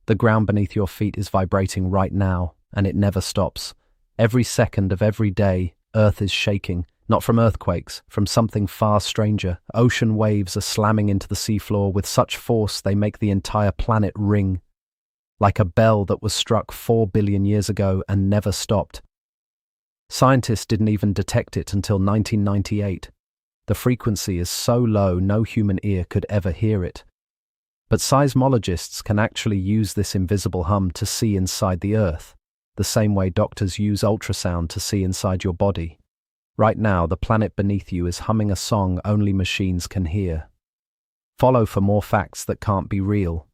The ground beneath your feet is vibrating right now, and it never stops. Every second of every day, Earth is shaking, not from earthquakes, from something far stranger. Ocean waves are slamming into the seafloor with such force they make the entire planet ring, like a bell that was struck 4 billion years ago and never stopped. Scientists didn't even detect it until 1998. The frequency is so low no human ear could ever hear it. But seismologists can actually use this invisible hum to see inside the Earth, the same way doctors use ultrasound to see inside your body. Right now, the planet beneath you is humming a song only machines can hear. Follow for more facts that can't be real.